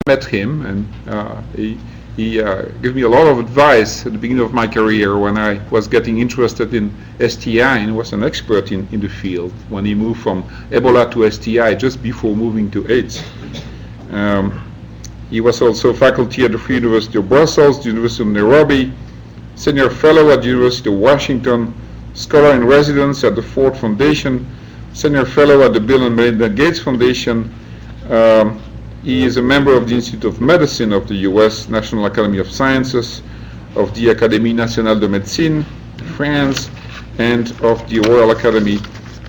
met him, and he gave me a lot of advice at the beginning of my career when I was getting interested in STI, and was an expert in the field when he moved from Ebola to STI just before moving to AIDS. He was also faculty at the Free University of Brussels, the University of Nairobi, senior fellow at the University of Washington, scholar in residence at the Ford Foundation, senior fellow at the Bill and Melinda Gates Foundation. He is a member of the Institute of Medicine of the U.S. National Academy of Sciences, of the Académie Nationale de Médecine, France, and of the Royal Academy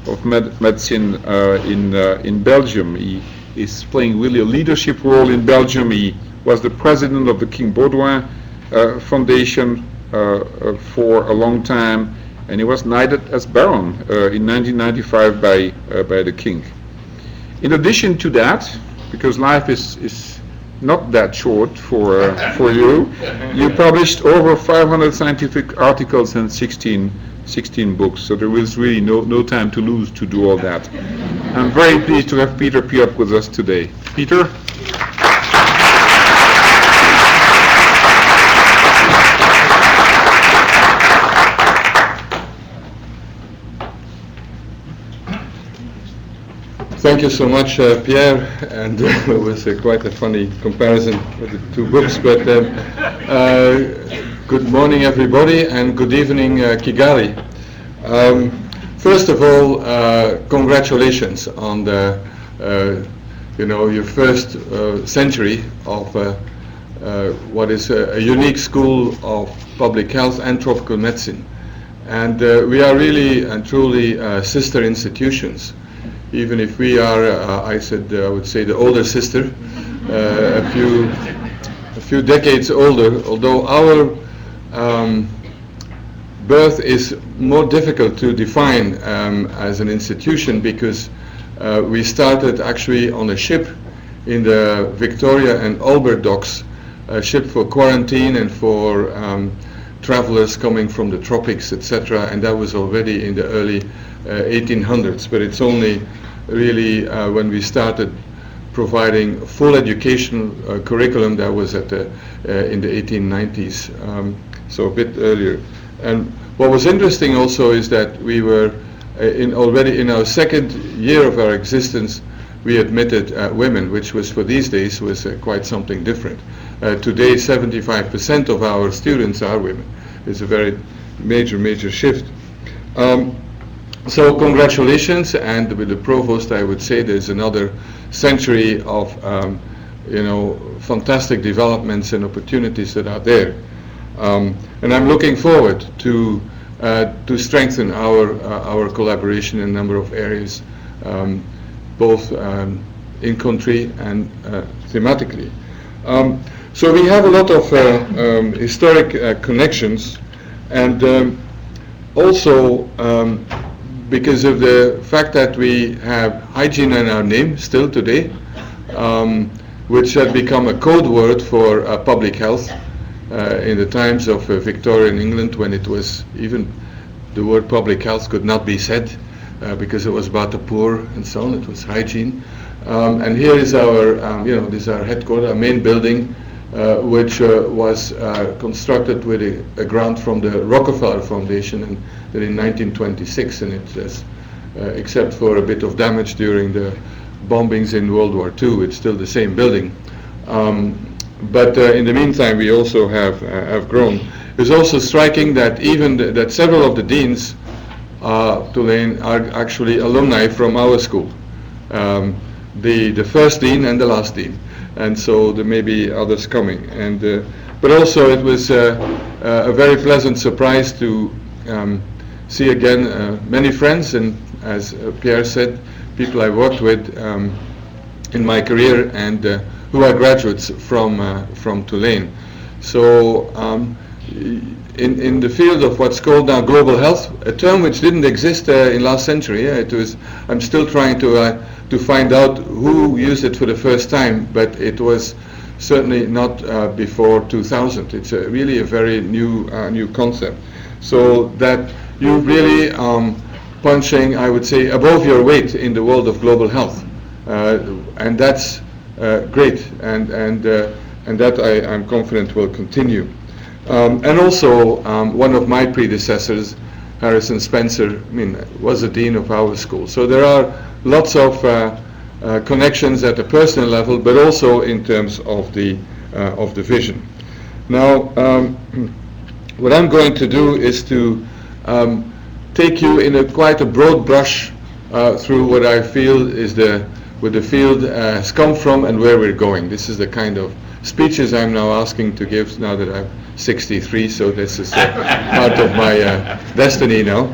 of Medicine in Belgium. He is playing really a leadership role in Belgium. He was the president of the King Baudouin Foundation for a long time, and he was knighted as Baron in 1995 by the King. In addition to that, because life is not that short for you, you published over 500 scientific articles and 16 books, so there was really no time to lose to do all that. I'm very pleased to have Peter Piot with us today. Peter? Thank you so much, Pierre, and it was quite a funny comparison with the two books, but good morning everybody, and good evening Kigali. First of all, congratulations on the, your first century of what is a unique school of public health and tropical medicine. And we are really and truly sister institutions. Even if we are, I would say the older sister, a few decades older, although our birth is more difficult to define as an institution, because we started actually on a ship in the Victoria and Albert docks, a ship for quarantine and for travelers coming from the tropics, etc. And that was already in the early 1800s, but it's only really when we started providing full educational curriculum that was in the 1890s, so a bit earlier. And what was interesting also is that we were already in our second year of our existence, we admitted women, which was for these days was quite something different. Today 75% of our students are women. It's a very major shift. So congratulations, and with the provost I would say there's another century of fantastic developments and opportunities that are there. And I'm looking forward to strengthen our collaboration in a number of areas, both in country and thematically. So we have a lot of historic connections, and also because of the fact that we have hygiene in our name still today, which had become a code word for public health in the times of Victorian England, when it was even the word public health could not be said because it was about the poor and so on. It was hygiene. And here is our, this is our headquarters, our main building, which was constructed with a grant from the Rockefeller Foundation in 1926, and it has, except for a bit of damage during the bombings in World War II, it's still the same building. But in the meantime, we also have grown. It's also striking that that several of the deans, Tulane, are actually alumni from our school. The first dean and the last dean. And so there may be others coming. And but also it was a very pleasant surprise to see again many friends, and as Pierre said, people I worked with in my career, and who are graduates from Tulane. So in the field of what's called now global health, a term which didn't exist in last century. It was. I'm still trying to find out who used it for the first time, but it was certainly not before 2000. It's really a very new concept. So that you're really punching, I would say, above your weight in the world of global health, and that's great, and that I'm confident will continue. And also, one of my predecessors, Harrison Spencer, was the dean of our school. So there are lots of connections at a personal level, but also in terms of the vision. Now, what I'm going to do is to take you in quite a broad brush through what I feel is where the field has come from and where we're going. This is the kind of speeches I'm now asking to give now that I'm 63, so this is part of my destiny now.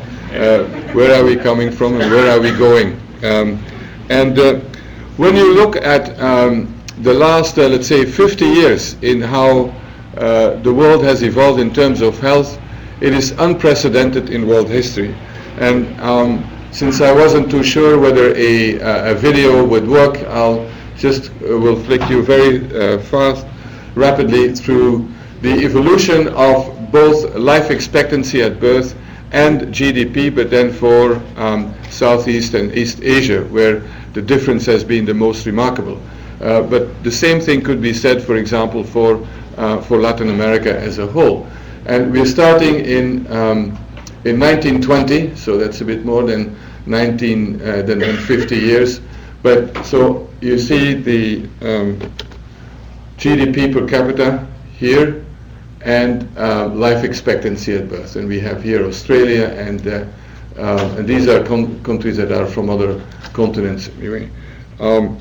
Where are we coming from and where are we going? When you look at the last, let's say, 50 years in how the world has evolved in terms of health, it is unprecedented in world history. And since I wasn't too sure whether a video would work, I'll just will flick you very rapidly through the evolution of both life expectancy at birth and GDP, but then for Southeast and East Asia, where the difference has been the most remarkable. But the same thing could be said, for example, for Latin America as a whole. And we're starting in 1920, so that's a bit more than 50 years. But so you see the GDP per capita here, and life expectancy at birth. And we have here Australia, and these are countries that are from other continents anyway. And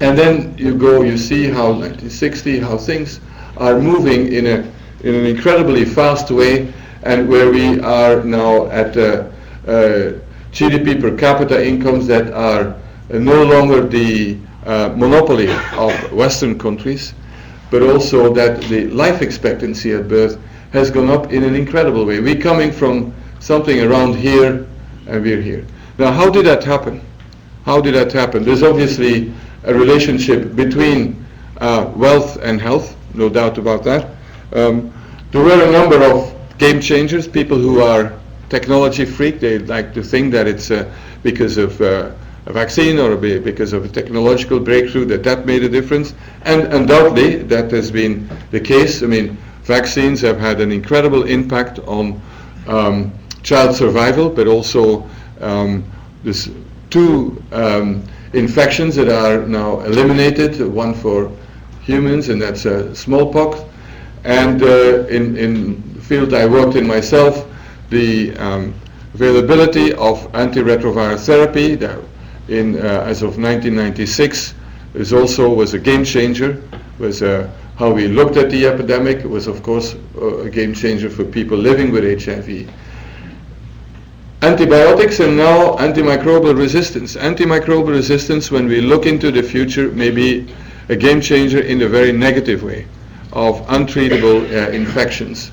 then you see how 1960, how things are moving in an incredibly fast way, and where we are now at GDP per capita incomes that are no longer the monopoly of Western countries, but also that the life expectancy at birth has gone up in an incredible way. We're coming from something around here, and we're here. Now, how did that happen? How did that happen? There's obviously a relationship between wealth and health, no doubt about that. There were a number of game changers, people who are technology freak. They like to think that it's because of a vaccine or because of a technological breakthrough that made a difference. And undoubtedly, that has been the case. I mean, vaccines have had an incredible impact on child survival, but also there's two infections that are now eliminated, one for humans, and that's smallpox. And in the field I worked in myself, the availability of antiretroviral therapy that as of 1996 was a game changer. Was how we looked at the epidemic. It was, of course, a game changer for people living with HIV. Antibiotics, and now antimicrobial resistance. Antimicrobial resistance, when we look into the future, may be a game changer in a very negative way of untreatable infections.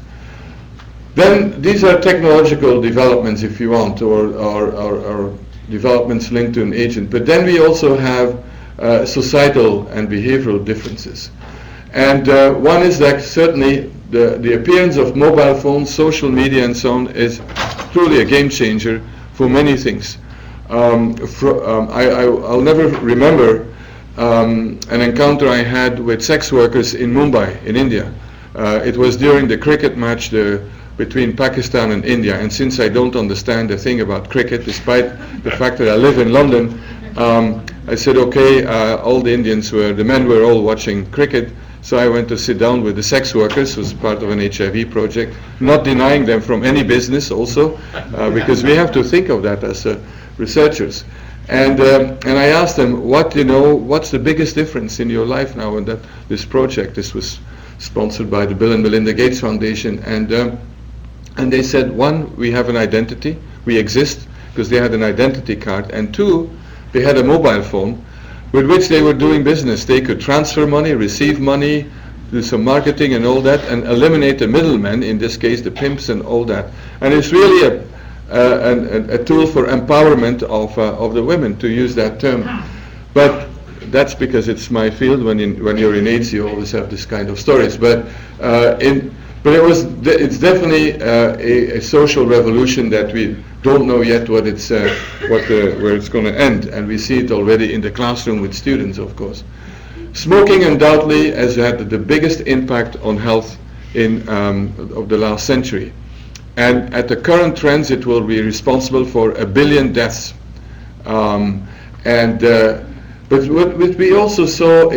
Then these are technological developments, if you want, or developments linked to an agent. But then we also have societal and behavioral differences. And one is that certainly the appearance of mobile phones, social media, and so on is truly a game changer for many things. I'll never remember an encounter I had with sex workers in Mumbai, in India. It was during the cricket match between Pakistan and India, and since I don't understand a thing about cricket, despite the fact that I live in London, I said, okay, all the the men were all watching cricket, so I went to sit down with the sex workers, who was part of an HIV project, not denying them from any business also, because we have to think of that as researchers. And I asked them, what's the biggest difference in your life now? And that this project, this was sponsored by the Bill and Melinda Gates Foundation, and they said, one, we have an identity, we exist, because they had an identity card, and two, they had a mobile phone with which they were doing business. They could transfer money, receive money, do some marketing and all that, and eliminate the middlemen, in this case the pimps and all that. And it's really a tool for empowerment of the women, to use that term. But that's because it's my field. When you're in AIDS, you always have this kind of stories. But it's definitely a social revolution that we don't know yet where it's going to end, and we see it already in the classroom with students, of course. Smoking undoubtedly has had the biggest impact on health of the last century. And at the current trends, it will be responsible for 1 billion deaths. But we also saw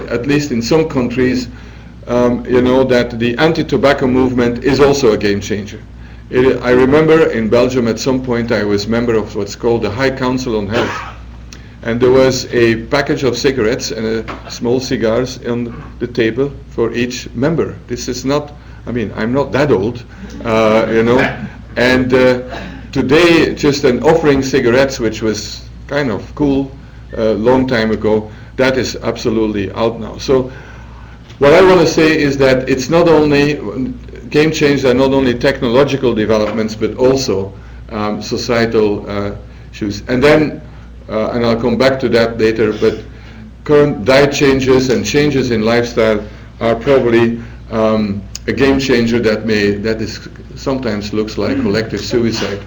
at least in some countries, that the anti-tobacco movement is also a game changer. I remember in Belgium at some point I was member of what's called the High Council on Health. And there was a package of cigarettes and small cigars on the table for each member. This is not, I'm not that old, And today, just an offering cigarettes, which was kind of cool a long time ago, that is absolutely out now. So what I want to say is that it's not only, game changes are not only technological developments, but also societal issues. And then, and I'll come back to that later, but current diet changes and changes in lifestyle are probably a game changer that is sometimes looks like collective suicide.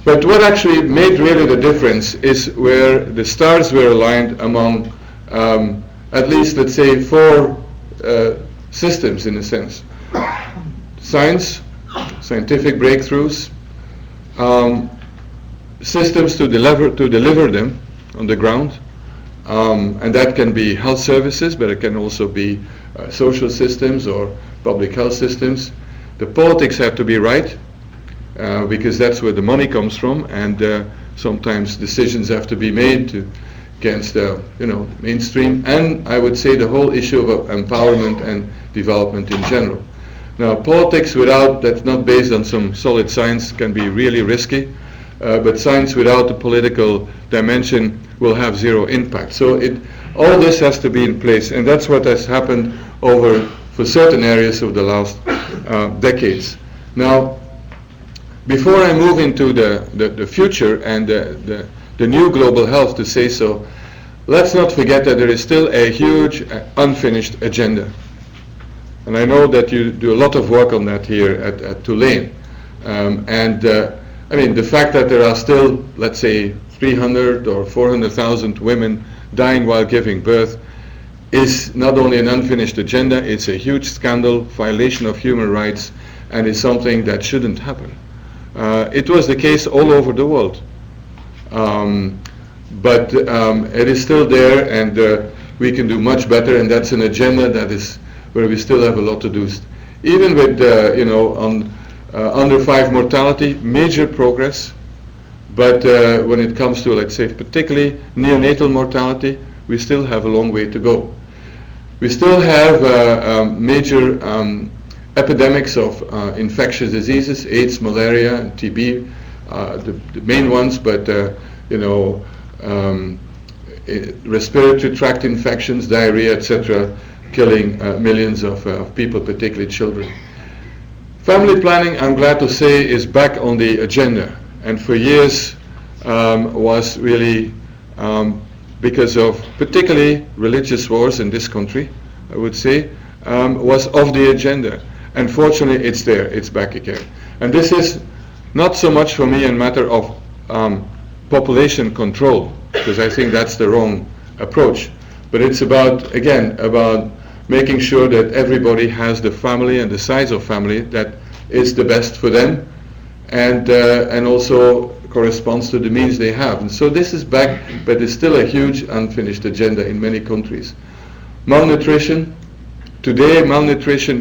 But what actually made really the difference is where the stars were aligned among at least, let's say, 4 systems in a sense. Science, scientific breakthroughs, systems to deliver them on the ground, and that can be health services, but it can also be social systems or public health systems. The politics have to be right, because that's where the money comes from, and sometimes decisions have to be made against mainstream, and I would say the whole issue of empowerment and development in general. Now, politics that's not based on some solid science can be really risky, but science without the political dimension will have zero impact. So all this has to be in place, and that's what has happened for certain areas of the last decades. Now, before I move into the future and the new global health, to say so, let's not forget that there is still a huge unfinished agenda. And I know that you do a lot of work on that here at Tulane. The fact that there are still, let's say, 300 or 400,000 women dying while giving birth is not only an unfinished agenda, it's a huge scandal, violation of human rights, and is something that shouldn't happen. It was the case all over the world. But it is still there, and we can do much better, and that's an agenda that is where we still have a lot to do. Even with, on under 5 mortality, major progress, but when it comes to, let's say, particularly neonatal mortality, we still have a long way to go. We still have major epidemics of infectious diseases, AIDS, malaria, and TB, the main ones, but respiratory tract infections, diarrhea, etc., killing millions of people, particularly children. Family planning, I'm glad to say, is back on the agenda, and for years was really because of particularly religious wars in this country, I would say, was off the agenda. Unfortunately, it's there, it's back again. And this is not so much for me a matter of population control, because I think that's the wrong approach, but it's about, again, about making sure that everybody has the family and the size of family that is the best for them, and also corresponds to the means they have. And so this is back, but it's still a huge unfinished agenda in many countries. Malnutrition. Today, malnutrition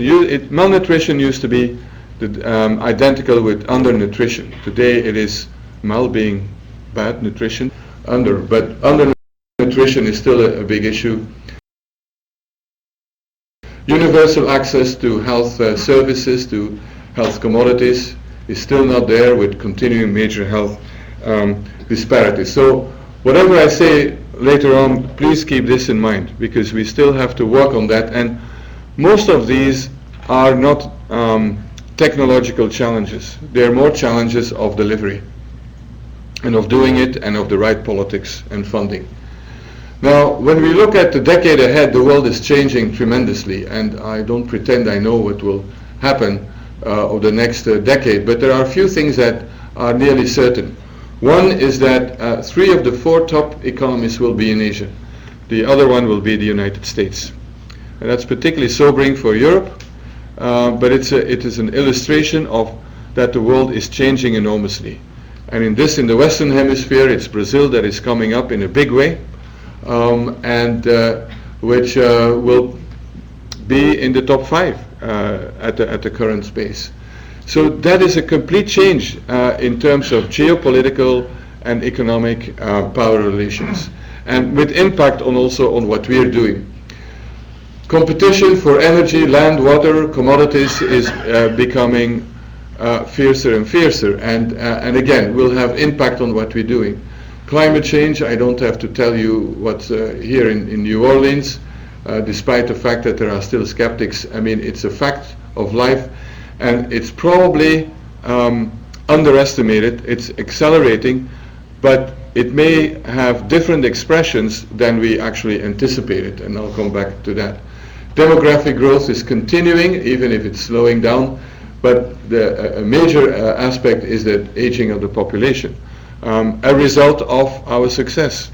used to be identical with undernutrition. Today it is mal being bad nutrition, but undernutrition is still a big issue. Universal access to health services, to health commodities is still not there, with continuing major health disparities. So whatever I say later on, please keep this in mind, because we still have to work on that, and most of these are not technological challenges. They're more challenges of delivery and of doing it, and of the right politics and funding. Now, when we look at the decade ahead, the world is changing tremendously, and I don't pretend I know what will happen over the next decade, but there are a few things that are nearly certain. One is that 3 of the 4 top economies will be in Asia. The other one will be the United States. And that's particularly sobering for Europe, but it is an illustration of that the world is changing enormously. And in the Western Hemisphere, it's Brazil that is coming up in a big way, and which will be in the top 5 at the current space. So that is a complete change in terms of geopolitical and economic power relations, and with impact also on what we are doing. Competition for energy, land, water, commodities is becoming fiercer and fiercer, and again will have impact on what we're doing. Climate change, I don't have to tell you what's here in New Orleans, despite the fact that there are still skeptics. I mean, it's a fact of life, and it's probably underestimated. It's accelerating, but it may have different expressions than we actually anticipated, and I'll come back to that. Demographic growth is continuing, even if it's slowing down, but a major aspect is the aging of the population, a result of our success,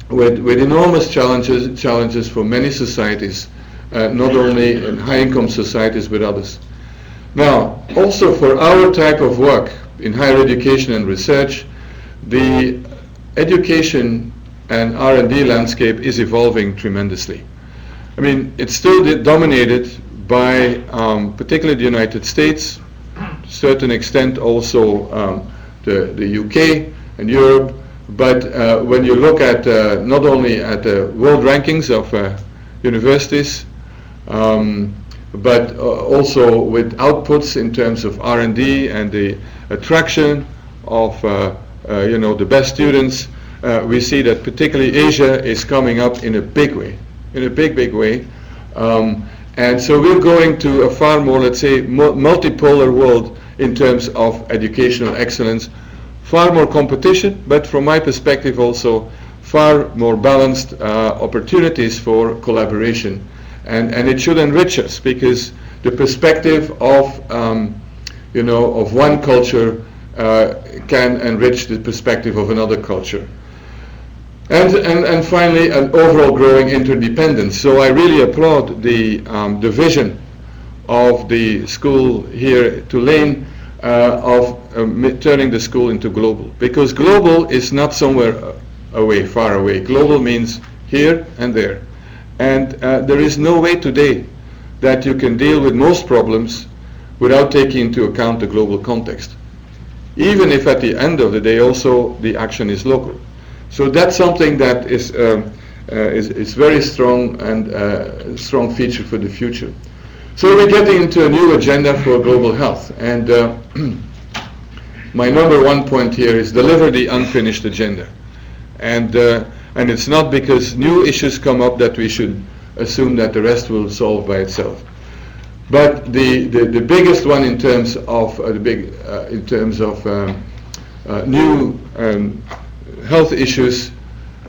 with enormous challenges for many societies, not only in high-income societies but others. Now, also for our type of work in higher education and research, the education and R&D landscape is evolving tremendously. I mean, it's still dominated by particularly the United States, to a certain extent also the UK and Europe, but when you look at not only at the world rankings of universities, but also with outputs in terms of R&D and the attraction of the best students, we see that particularly Asia is coming up in a big way, in a big way. And so we're going to a far more, let's say, multipolar world in terms of educational excellence, far more competition, but from my perspective also far more balanced opportunities for collaboration. And it should enrich us, because the perspective of, of one culture can enrich the perspective of another culture. And finally, an overall growing interdependence. So I really applaud the vision of the school here at Tulane of turning the school into global. Because global is not somewhere away, far away. Global means here and there. And there is no way today that you can deal with most problems without taking into account the global context, even if at the end of the day also the action is local. So that's something that is very strong and a strong feature for the future. So we're getting into a new agenda for global health, and my number one point here is deliver the unfinished agenda. And it's not because new issues come up that we should assume that the rest will solve by itself. But the biggest one in terms of new health issues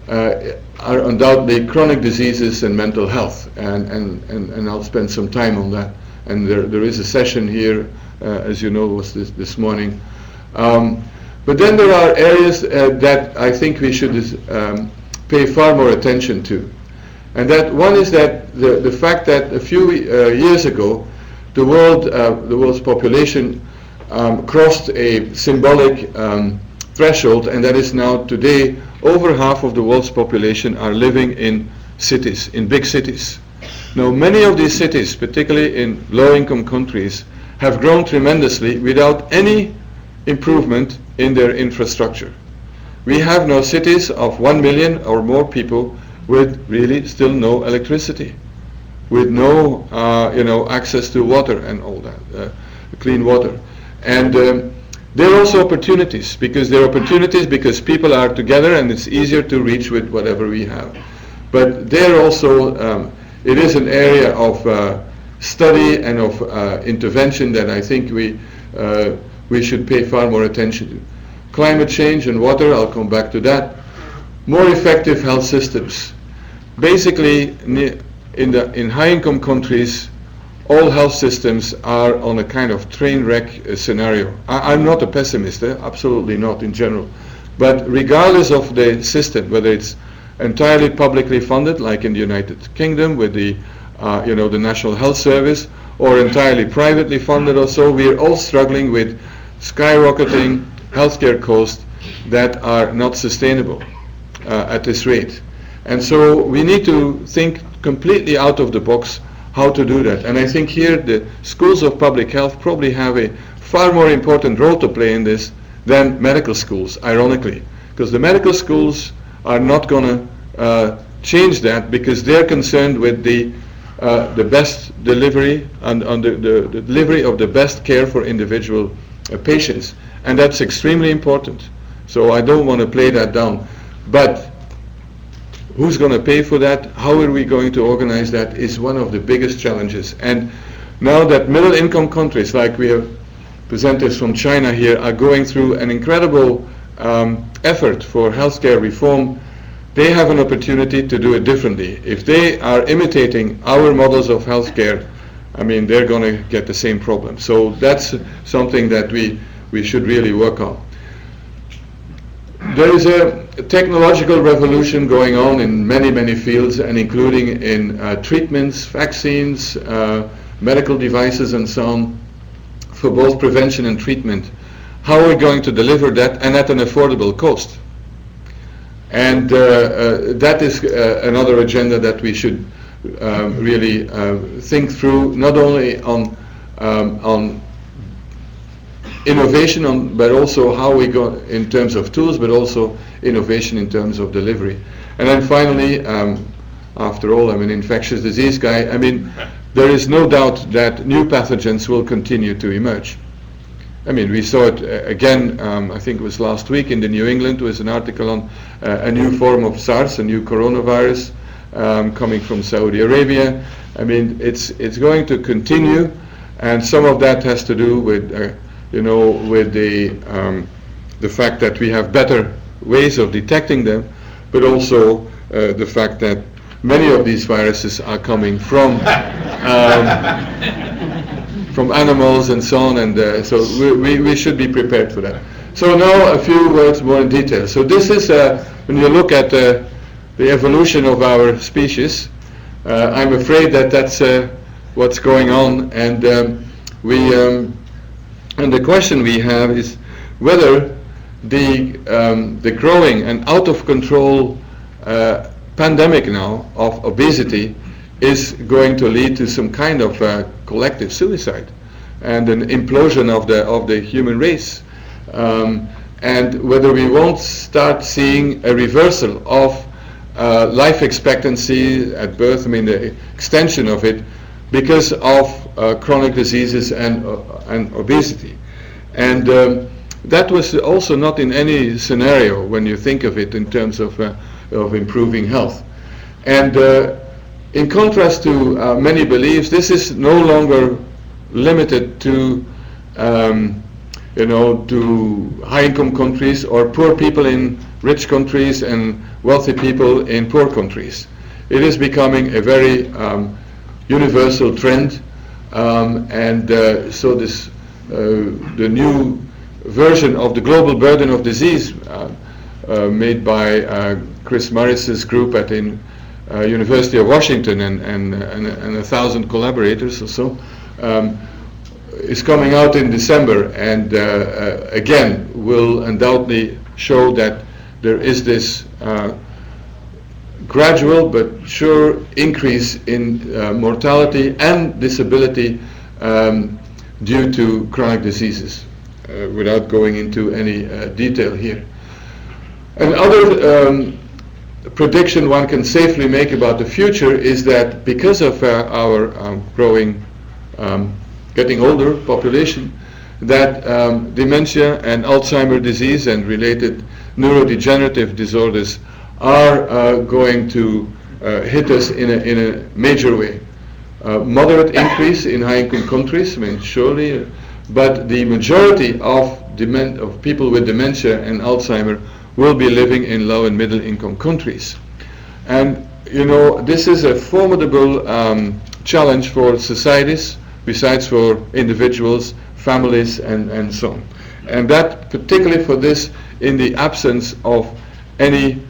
are undoubtedly chronic diseases and mental health, and I'll spend some time on that. And there is a session here, as you know, was this morning. But then there are areas that I think we should pay far more attention to. And that one is that the fact that a few years ago, the world's population crossed a symbolic threshold, and that is now today over half of the world's population are living in cities, in big cities. Now, many of these cities, particularly in low-income countries, have grown tremendously without any improvement in their infrastructure. We have now cities of 1 million or more people with really still no electricity, with no access to water and all that, clean water. And there are also opportunities, because people are together and it's easier to reach with whatever we have. But there also, it is an area of study and of intervention that I think we should pay far more attention to. Climate change and water, I'll come back to that. More effective health systems. Basically, in high-income countries, all health systems are on a kind of train wreck scenario. I'm not a pessimist, absolutely not in general. But regardless of the system, whether it's entirely publicly funded, like in the United Kingdom with the the National Health Service, or entirely privately funded or so. We are all struggling with skyrocketing healthcare costs that are not sustainable at this rate. And so we need to think completely out of the box how to do that. And I think here the schools of public health probably have a far more important role to play in this than medical schools, ironically, because the medical schools are not going to change that, because they're concerned with the best delivery and the delivery of the best care for individual patients, and that's extremely important. So I don't want to play that down, but who's going to pay for that? How are we going to organize that is one of the biggest challenges. And now that middle income countries, like we have presenters from China here, are going through an incredible effort for healthcare reform, they have an opportunity to do it differently. If they are imitating our models of healthcare, I mean, they're going to get the same problem. So that's something that we should really work on. There is a technological revolution going on in many, many fields, and including in treatments, vaccines, medical devices, and so on, for both prevention and treatment. How are we going to deliver that, and at an affordable cost? And that is another agenda that we should really think through, not only on innovation, but also how we go in terms of tools, but also innovation in terms of delivery. And then finally, after all, I'm an infectious disease guy. I mean, there is no doubt that new pathogens will continue to emerge. I mean, we saw it again, I think it was last week in the New England, there was an article on a new form of SARS, a new coronavirus coming from Saudi Arabia. I mean, it's going to continue, and some of that has to do with, with the fact that we have better ways of detecting them, but also the fact that many of these viruses are coming from animals and so on, and so we should be prepared for that. So now a few words more in detail. So this is, when you look at the evolution of our species, I'm afraid that that's what's going on, and and the question we have is whether the growing and out of control pandemic now of obesity is going to lead to some kind of collective suicide and an implosion of the human race, and whether we won't start seeing a reversal of life expectancy at birth, I mean the extension of it, because of chronic diseases and obesity. And that was also not in any scenario when you think of it in terms of improving health. And in contrast to many beliefs, this is no longer limited to to high-income countries or poor people in rich countries and wealthy people in poor countries. It is becoming a very universal trend, and so this the new version of the global burden of disease made by Chris Morris's group at the University of Washington and 1,000 collaborators or so, is coming out in December, and again will undoubtedly show that there is this gradual but sure increase in mortality and disability due to chronic diseases, without going into any detail here. Another prediction one can safely make about the future is that because of our growing, getting older population, that dementia and Alzheimer's disease and related neurodegenerative disorders are going to hit us in a major way. Moderate increase in high-income countries, I mean, surely, but the majority of people with dementia and Alzheimer will be living in low and middle income countries. And this is a formidable challenge for societies, besides for individuals, families, and so on. And that particularly for this in the absence of any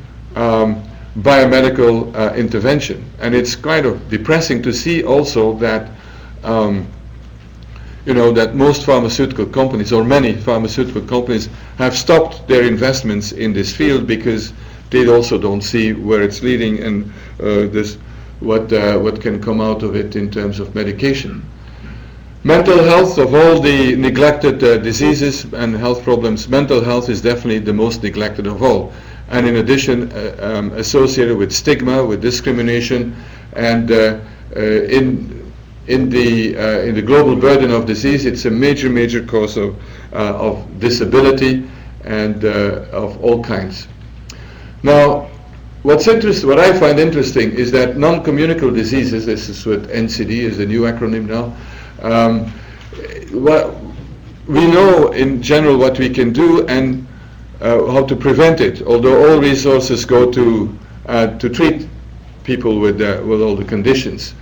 biomedical intervention. And it's kind of depressing to see also that that most pharmaceutical companies, or many pharmaceutical companies, have stopped their investments in this field because they also don't see where it's leading and what can come out of it in terms of medication. Mental health, of all the neglected diseases and health problems, mental health is definitely the most neglected of all. And in addition, associated with stigma, with discrimination, and in the global burden of disease, it's a major cause of disability and of all kinds. Now, what I find interesting is that non-communicable diseases, this is what NCD is the new acronym now, we know in general what we can do and how to prevent it, although all resources go to treat people with all the conditions.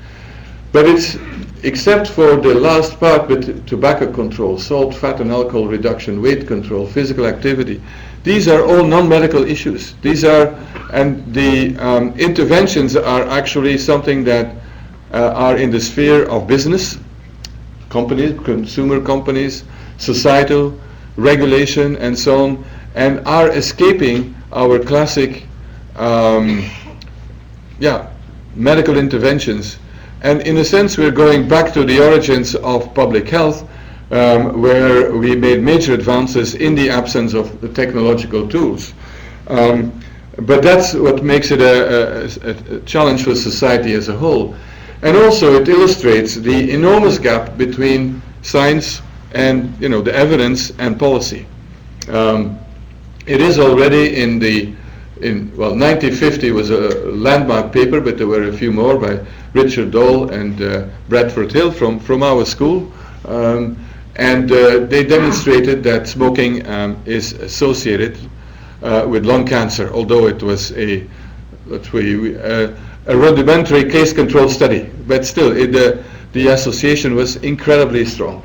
But it's, except for the last part, but tobacco control, salt, fat and alcohol reduction, weight control, physical activity, these are all non-medical issues. These are, and the interventions are actually something that are in the sphere of business, companies, consumer companies, societal regulation and so on, and are escaping our classic medical interventions. And in a sense, we're going back to the origins of public health, where we made major advances in the absence of the technological tools. But that's what makes it a challenge for society as a whole. And also it illustrates the enormous gap between science and the evidence and policy. It is already in 1950 was a landmark paper, but there were a few more by Richard Dole and Bradford Hill from our school, and they demonstrated that smoking is associated with lung cancer, although it was a rudimentary case control study, but still the association was incredibly strong,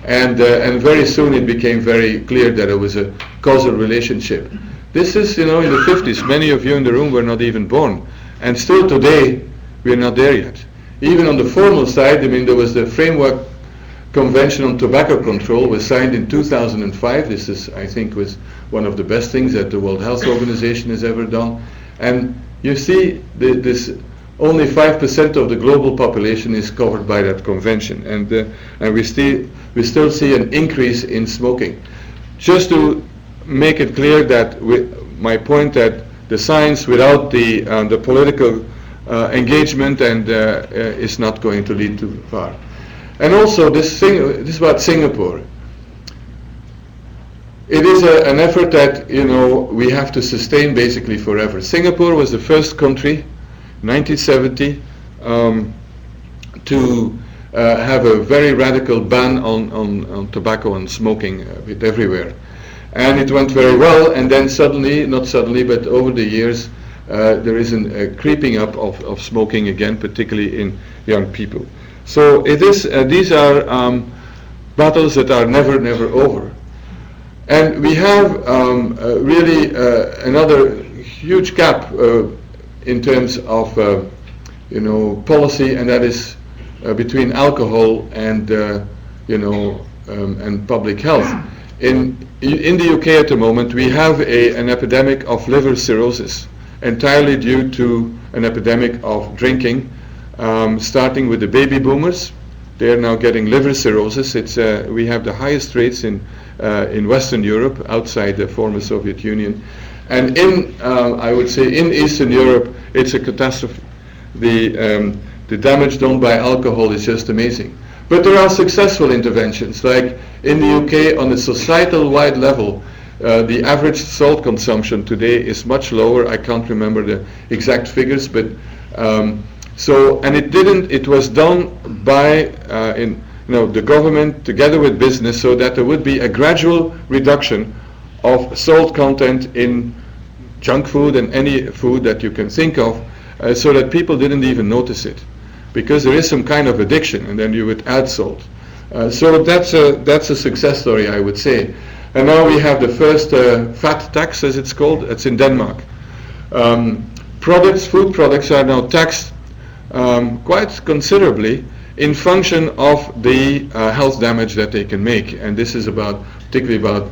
and very soon it became very clear that it was a causal relationship. This is in the 50s. Many of you in the room were not even born, and still today we're not there yet. Even on the formal side, there was the Framework Convention on Tobacco Control was signed in 2005. This is, I think, was one of the best things that the World Health Organization has ever done. And you see, this only 5% of the global population is covered by that convention, and we still see an increase in smoking. Just to make it clear that my point that the science without the political engagement and is not going to lead too far. And also this is about Singapore. It is an effort that we have to sustain basically forever. Singapore was the first country, 1970, to have a very radical ban on tobacco and smoking everywhere. And it went very well, and then suddenly, not suddenly, but over the years, there is a creeping up of smoking again, particularly in young people. So it is, these are battles that are never over. And we have really another huge gap in terms of policy, and that is between alcohol and and public health. In the UK at the moment, we have an epidemic of liver cirrhosis, entirely due to an epidemic of drinking, starting with the baby boomers. They are now getting liver cirrhosis. We have the highest rates in Western Europe, outside the former Soviet Union, and I would say in Eastern Europe, it's a catastrophe. The damage done by alcohol is just amazing. But there are successful interventions, like in the UK on a societal-wide level. The average salt consumption today is much lower. I can't remember the exact figures, but it was done by the government together with business, so that there would be a gradual reduction of salt content in junk food and any food that you can think of, so that people didn't even notice it, because there is some kind of addiction, and then you would add salt. So that's a success story, I would say. And now we have the first fat tax, as it's called. It's in Denmark. food products are now taxed quite considerably in function of the health damage that they can make. And this is particularly about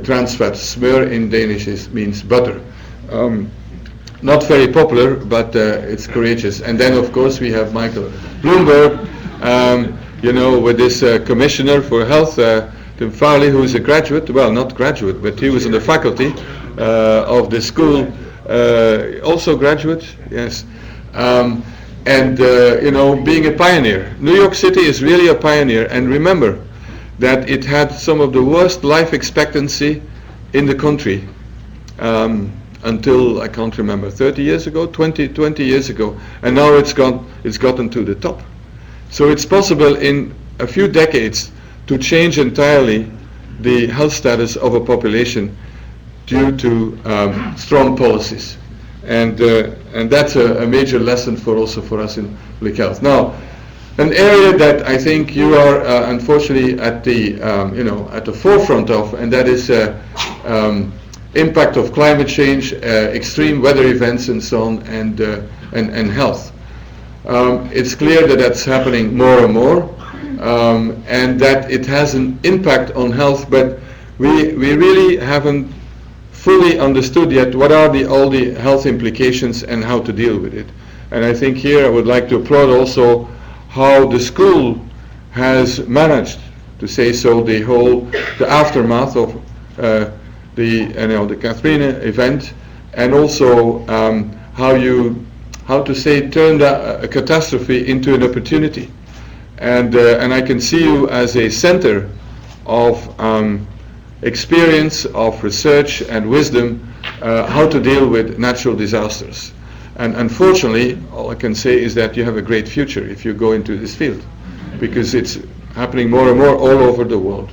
trans fat. Smør in Danish means butter. Not very popular, but it's courageous. And then, of course, we have Michael Bloomberg, with this commissioner for health, Tim Farley, who is a graduate. Well, not graduate, but he was in the faculty of the school. Also graduate, yes. Being a pioneer. New York City is really a pioneer. And remember that it had some of the worst life expectancy in the country. Until, I can't remember, 30 years ago, 20 years ago, and now it's gotten to the top. So it's possible in a few decades to change entirely the health status of a population due to strong policies. And that's a major lesson for us in public health. Now, an area that I think you are unfortunately at the forefront of, and that is impact of climate change, extreme weather events, and so on, and health. It's clear that that's happening more and more, and that it has an impact on health, but we really haven't fully understood yet what are all the health implications and how to deal with it. And I think here I would like to applaud also how the school has managed, to say so, the aftermath of the Katrina event, and also how to turn a catastrophe into an opportunity. And I can see you as a center of experience, of research and wisdom, how to deal with natural disasters. And unfortunately, all I can say is that you have a great future if you go into this field, because it's happening more and more all over the world.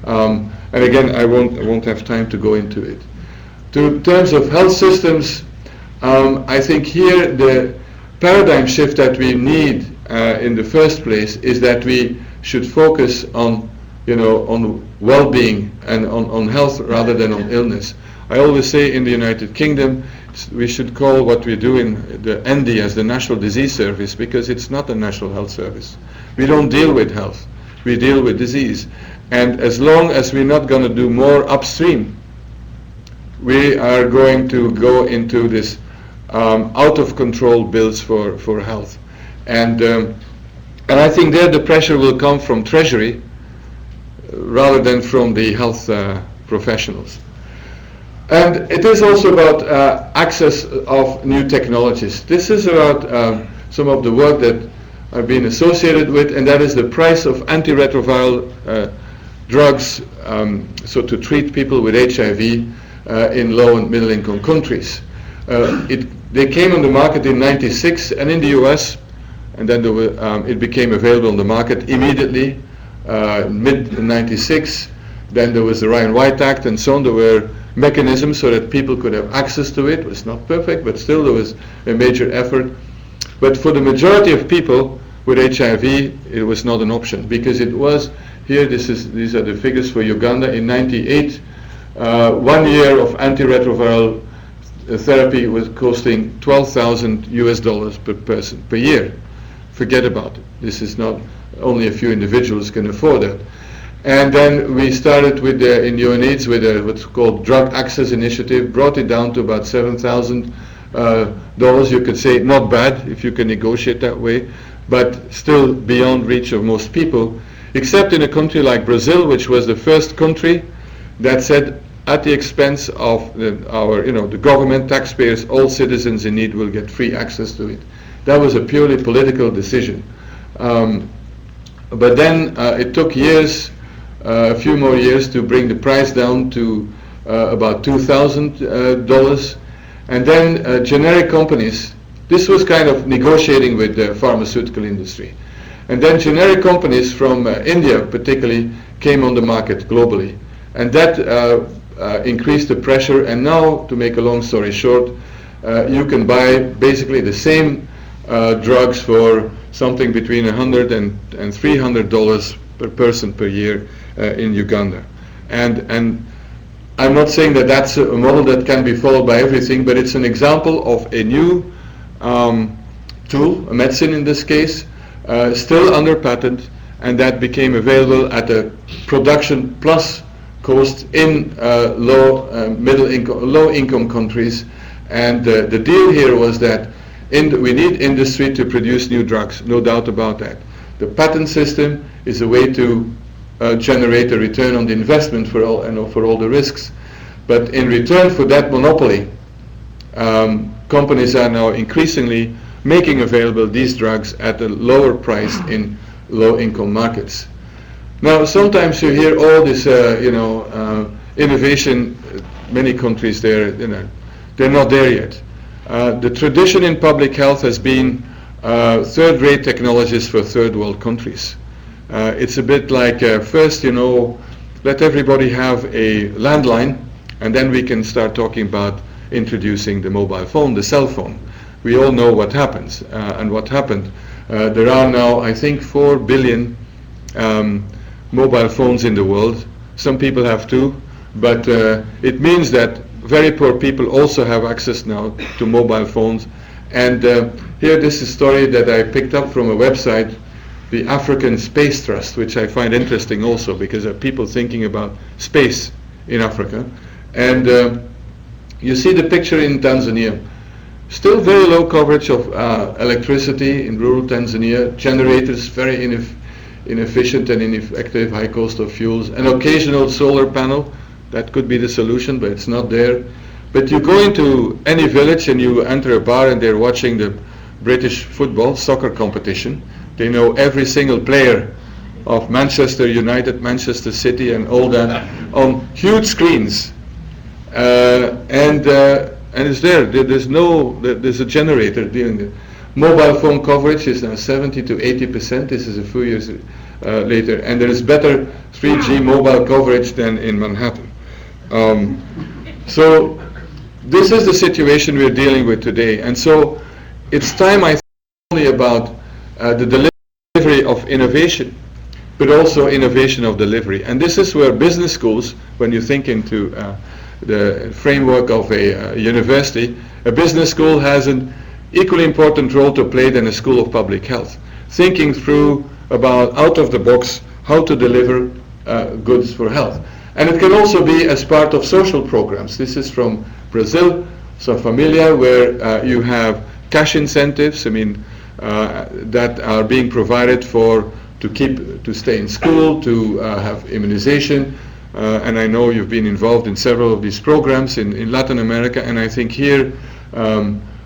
And again, I won't have time to go into it. In terms of health systems, I think here the paradigm shift that we need in the first place is that we should focus on well-being and on health rather than on illness. I always say in the United Kingdom we should call what we do in the ND as the National Disease Service, because it's not a national health service. We don't deal with health, we deal with disease. And as long as we're not going to do more upstream, we are going to go into this out of control bills for health. And I think there the pressure will come from Treasury rather than from the health professionals. And it is also about access of new technologies. This is about some of the work that I've been associated with, and that is the price of antiretroviral drugs, so to treat people with HIV in low and middle income countries. They came on the market in '96 and in the US, and then it became available on the market immediately, mid '96. Then there was the Ryan-White Act and so on. There were mechanisms so that people could have access to it. It was not perfect, but still there was a major effort. But for the majority of people with HIV, it was not an option, because it was, here these are the figures for Uganda. In '98, 1 year of antiretroviral therapy was costing $12,000 per person per year. Forget about it. This is not only a few individuals can afford that. And then we started with in UNAIDS with what's called Drug Access Initiative, brought it down to about $7,000. You could say not bad if you can negotiate that way, but still beyond reach of most people, except in a country like Brazil, which was the first country that said, at the expense of the government, taxpayers, all citizens in need will get free access to it. That was a purely political decision. But then it took years, a few more years, to bring the price down to about $2,000. And then generic companies, this was kind of negotiating with the pharmaceutical industry. And then generic companies from India particularly came on the market globally. And that increased the pressure. And now, to make a long story short, you can buy basically the same drugs for something between $100 and $300 per person per year in Uganda. And I'm not saying that that's a model that can be followed by everything, but it's an example of a new tool, a medicine in this case, still under patent, and that became available at a production plus cost in low income countries. And the deal here was that we need industry to produce new drugs, no doubt about that. The patent system is a way to generate a return on the investment for all the risks. But in return for that monopoly, companies are now increasingly making available these drugs at a lower price in low-income markets. Now, sometimes you hear all this, innovation. Many countries they're not there yet. The tradition in public health has been third-rate technologies for third-world countries. It's a bit like first, let everybody have a landline, and then we can start talking about introducing the mobile phone, the cell phone. We all know what happens and what happened. There are now, I think, 4 billion mobile phones in the world. Some people have 2, but it means that very poor people also have access now to mobile phones. And here, this is a story that I picked up from a website, the African Space Trust, which I find interesting also because there are people thinking about space in Africa. And you see the picture in Tanzania. Still very low coverage of electricity in rural Tanzania, generators very inefficient and ineffective, high cost of fuels, an occasional solar panel, that could be the solution, but it's not there. But you go into any village and you enter a bar and they're watching the British football, soccer competition. They know every single player of Manchester United, Manchester City and all that on huge screens. And it's there. There's a generator doing it. Mobile phone coverage is now 70 to 80%. This is a few years later. And there is better 3G mobile coverage than in Manhattan. So this is the situation we're dealing with today. And so it's time, I think, only about the delivery of innovation, but also innovation of delivery. And this is where business schools, when you think into the framework of a university, a business school has an equally important role to play than a school of public health, thinking through about out of the box how to deliver goods for health. And it can also be as part of social programs. This is from Brazil, so Familia, where you have cash incentives, that are being provided to stay in school, to have immunization. And I know you've been involved in several of these programs in Latin America. And I think here,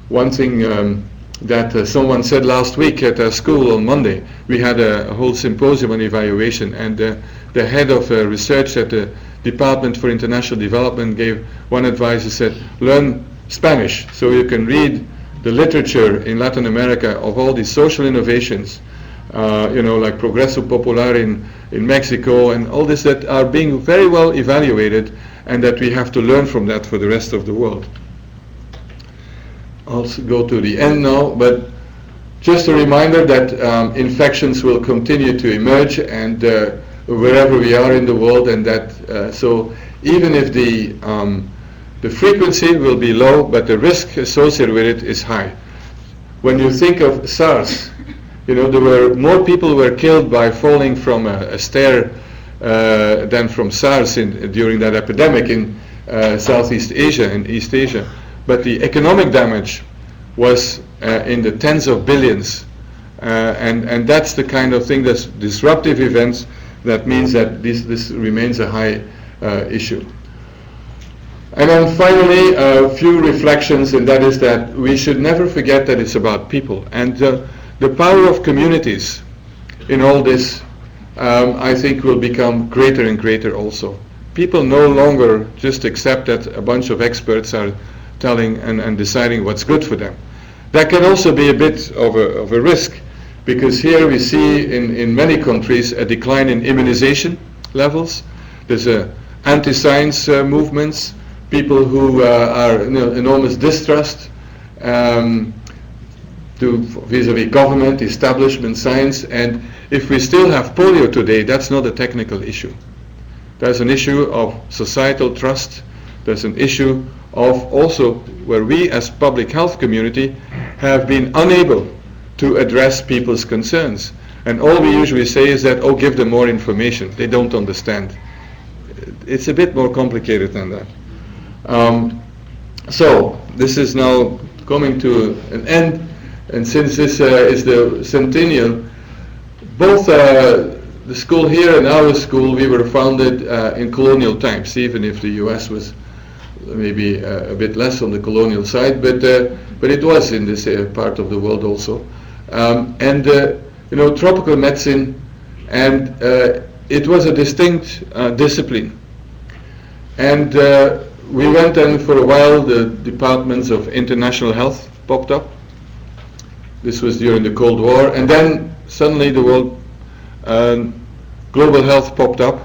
one thing that someone said last week at our school on Monday, we had a whole symposium on evaluation, and the head of research at the Department for International Development gave one advice. He said, learn Spanish so you can read the literature in Latin America of all these social innovations, like Progreso Popular in Mexico and all this, that are being very well evaluated, and that we have to learn from that for the rest of the world. I'll go to the end now, but just a reminder that infections will continue to emerge, and wherever we are in the world, and that so even if the frequency will be low, but the risk associated with it is high. When you think of SARS, there were more people were killed by falling from a stair than from SARS during that epidemic in Southeast Asia and East Asia. But the economic damage was in the tens of billions, and that's the kind of thing that's disruptive events. That means that this remains a high issue. And then finally, a few reflections, and that is that we should never forget that it's about people. And the power of communities in all this, I think, will become greater and greater also. People no longer just accept that a bunch of experts are telling and deciding what's good for them. That can also be a bit of a risk, because here we see in many countries a decline in immunization levels. There's anti-science movements, people who are enormous distrust vis-a-vis government, establishment, science. And if we still have polio today, that's not a technical issue. There's an issue of societal trust. There's an issue of also where we as public health community have been unable to address people's concerns. And all we usually say is that, oh, give them more information. They don't understand. It's a bit more complicated than that. So this is now coming to an end, and since this is the Centennial, both the school here and our school, we were founded in colonial times, even if the US was maybe a bit less on the colonial side, but it was in this part of the world also. You know, tropical medicine, and it was a distinct discipline. And we went then for a while, the departments of international health popped up. This was during the Cold War, and then suddenly the world global health popped up,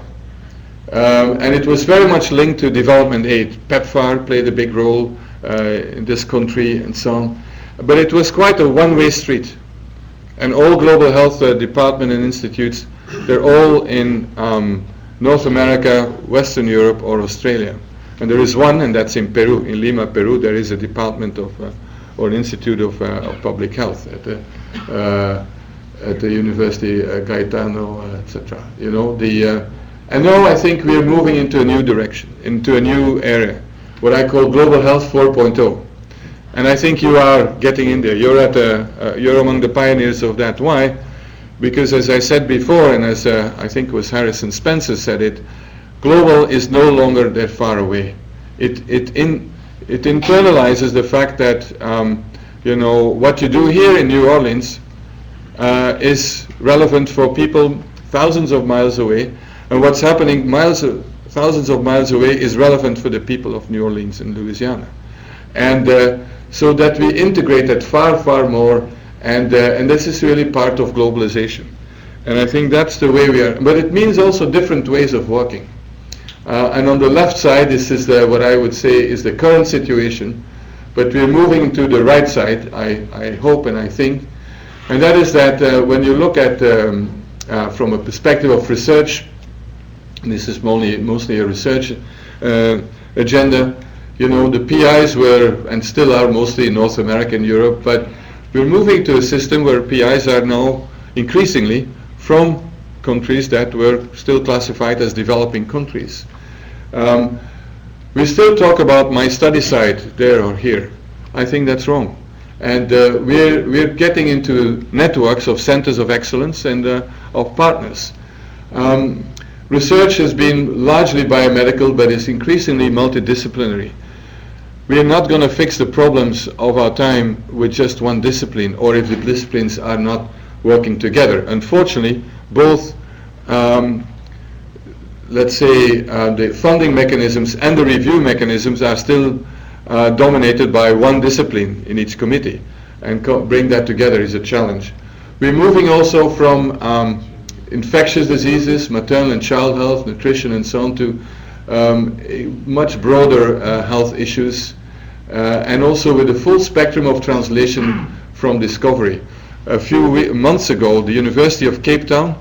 and it was very much linked to development aid. PEPFAR played a big role in this country and so on, but it was quite a one-way street. And all global health departments and institutes, they're all in North America, Western Europe, or Australia. And there is one, and that's in Peru, in Lima, Peru. There is a department of or an institute of public health at the University Gaetano, etc. You know, and now I think we are moving into a new direction, into a new area, what I call global health 4.0. And I think you are getting in there. You're among the pioneers of that. Why? Because as I said before, and as I think it was Harrison Spencer said it, global is no longer that far away. It internalizes the fact that you know, what you do here in New Orleans is relevant for people thousands of miles away, and what's happening thousands of miles away is relevant for the people of New Orleans and Louisiana. And so that we integrate that far, far more, and this is really part of globalization. And I think that's the way we are. But it means also different ways of working. And on the left side, this is what I would say is the current situation, but we're moving to the right side, I hope and I think. And that is that when you look at, from a perspective of research, this is mostly a research agenda. You know, the PIs were and still are mostly in North America and Europe, but we're moving to a system where PIs are now increasingly from countries that were still classified as developing countries. We still talk about my study site there or here. I think that's wrong. And we're getting into networks of centers of excellence and of partners. Research has been largely biomedical, but is increasingly multidisciplinary. We are not going to fix the problems of our time with just one discipline, or if the disciplines are not working together. Unfortunately, both, let's say, the funding mechanisms and the review mechanisms are still dominated by one discipline in each committee, and bring that together is a challenge. We're moving also from infectious diseases, maternal and child health, nutrition and so on, to much broader health issues, and also with a full spectrum of translation from discovery. A few months ago, the University of Cape Town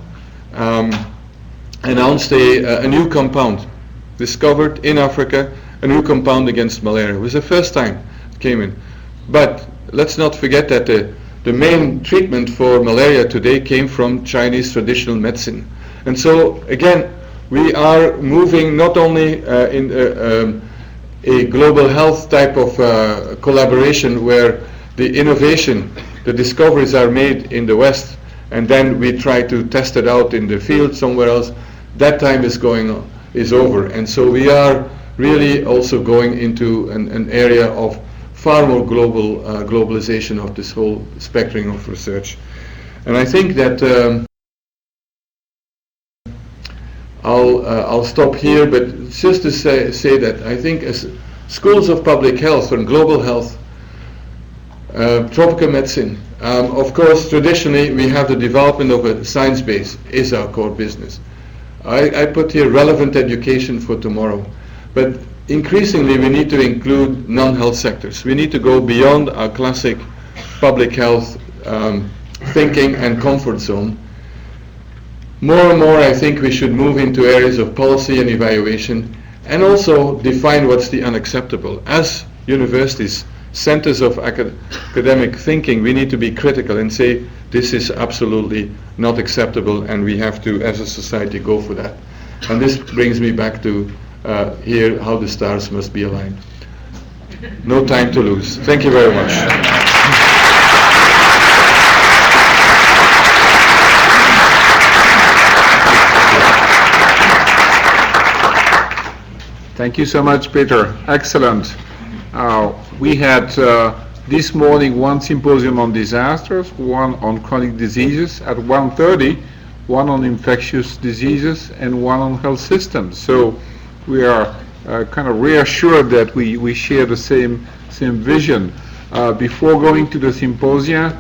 announced a new compound, discovered in Africa, a new compound against malaria. It was the first time it came in. But let's not forget that the main treatment for malaria today came from Chinese traditional medicine. And so, again, we are moving not only in a global health type of collaboration where the innovation, the discoveries are made in the West, and then we try to test it out in the field somewhere else. That time is over. And so we are really also going into an area of far more globalization of this whole spectrum of research. And I think that I'll stop here, but just to say that I think as schools of public health and global health, tropical medicine, of course traditionally we have the development of a science base is our core business. I put here relevant education for tomorrow, but increasingly we need to include non-health sectors. We need to go beyond our classic public health thinking and comfort zone. More and more, I think we should move into areas of policy and evaluation, and also define what's the unacceptable. As universities, centers of academic thinking, we need to be critical and say this is absolutely not acceptable, and we have to, as a society, go for that. And this brings me back to here how the stars must be aligned. No time to lose. Thank you very much. Thank you so much, Peter. Excellent. We had this morning one symposium on disasters, one on chronic diseases at 1:30, one on infectious diseases, and one on health systems. So we are kind of reassured that we share the same vision. Before going to the symposia,